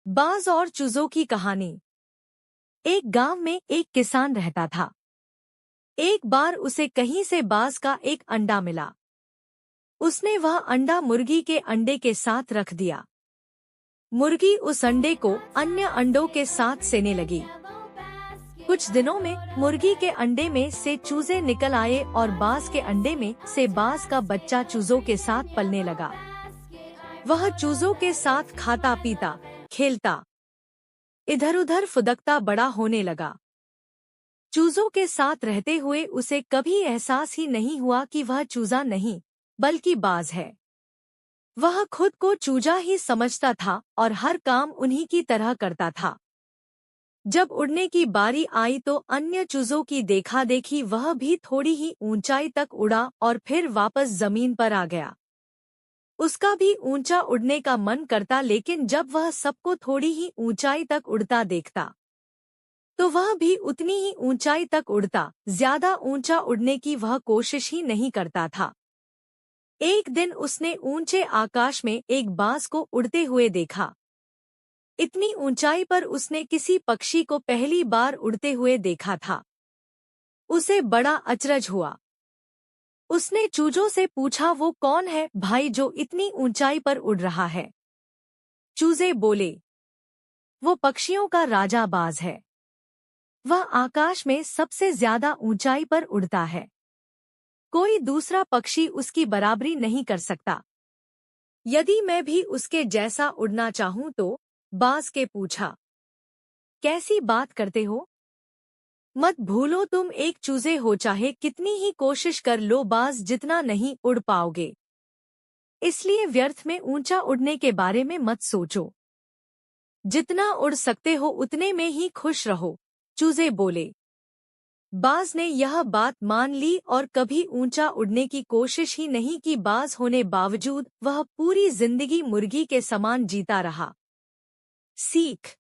बाज और चूजों की कहानी। एक गांव में एक किसान रहता था। एक बार उसे कहीं से बाज का एक अंडा मिला। उसने वह अंडा मुर्गी के अंडे के साथ रख दिया। मुर्गी उस अंडे को अन्य अंडों के साथ सेने लगी। कुछ दिनों में मुर्गी के अंडे में से चूजे निकल आए और बाज के अंडे में से बाज का बच्चा चूजों के साथ पलने लगा। वह चूजों के साथ खाता पीता खेलता इधर उधर फुदकता बड़ा होने लगा। चूजों के साथ रहते हुए उसे कभी एहसास ही नहीं हुआ कि वह चूजा नहीं बल्कि बाज है। वह खुद को चूजा ही समझता था और हर काम उन्हीं की तरह करता था। जब उड़ने की बारी आई तो अन्य चूजों की देखा देखी वह भी थोड़ी ही ऊंचाई तक उड़ा और फिर वापस जमीन पर आ गया। उसका भी ऊंचा उड़ने का मन करता, लेकिन जब वह सबको थोड़ी ही ऊंचाई तक उड़ता देखता तो वह भी उतनी ही ऊंचाई तक उड़ता। ज्यादा ऊंचा उड़ने की वह कोशिश ही नहीं करता था। एक दिन उसने ऊंचे आकाश में एक बाज को उड़ते हुए देखा। इतनी ऊंचाई पर उसने किसी पक्षी को पहली बार उड़ते हुए देखा था। उसे बड़ा अचरज हुआ। उसने चूजों से पूछा, वो कौन है भाई जो इतनी ऊंचाई पर उड़ रहा है? चूजे बोले, वो पक्षियों का राजा बाज है। वह आकाश में सबसे ज्यादा ऊंचाई पर उड़ता है। कोई दूसरा पक्षी उसकी बराबरी नहीं कर सकता। यदि मैं भी उसके जैसा उड़ना चाहूं तो? बाज के पूछा। कैसी बात करते हो? मत भूलो तुम एक चूजे हो, चाहे कितनी ही कोशिश कर लो बाज जितना नहीं उड़ पाओगे। इसलिए व्यर्थ में ऊंचा उड़ने के बारे में मत सोचो। जितना उड़ सकते हो उतने में ही खुश रहो, चूजे बोले। बाज ने यह बात मान ली और कभी ऊंचा उड़ने की कोशिश ही नहीं की। बाज होने बावजूद वह पूरी जिंदगी मुर्गी के समान जीता रहा। सीख।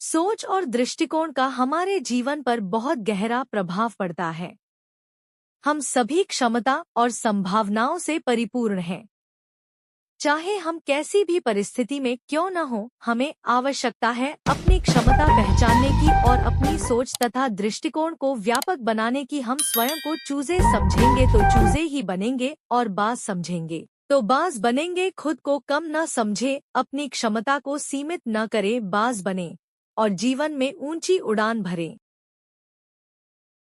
सोच और दृष्टिकोण का हमारे जीवन पर बहुत गहरा प्रभाव पड़ता है। हम सभी क्षमता और संभावनाओं से परिपूर्ण हैं। चाहे हम कैसी भी परिस्थिति में क्यों न हो, हमें आवश्यकता है अपनी क्षमता पहचानने की और अपनी सोच तथा दृष्टिकोण को व्यापक बनाने की। हम स्वयं को चूजे समझेंगे तो चूजे ही बनेंगे और बाज समझेंगे तो बाज बनेंगे। खुद को कम न समझे, अपनी क्षमता को सीमित न करे, बाज बने और जीवन में ऊंची उड़ान भरें।